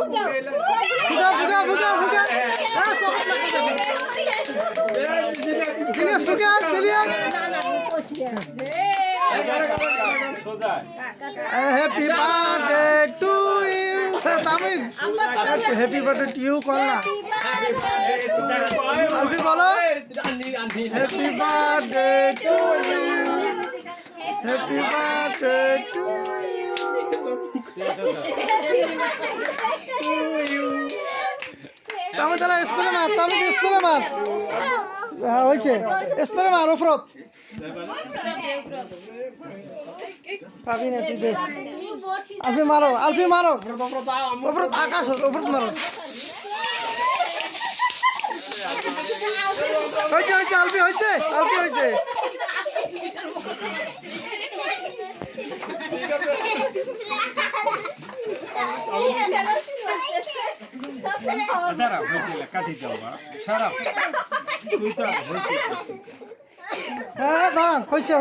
ফুকা ফুকা ফুকা হ্যাঁ সবাই লাগবে জিনিস ফুকা চলিয়ে happy birthday to you Tamim happy birthday to you করলা আলফি বলো happy birthday to you happy birthday to you Tamim তাহলে স্প্রে মার তামিম স্প্রে মার হ্যাঁ হয়েছে স্প্রে মার ওফরত পাবি না তুই দে আলফি মারো ওপরত আকাশ ওপরত মারো হয়েছে আলফি হয়েছে হ্যাঁ দাঁড়ান হয়েছে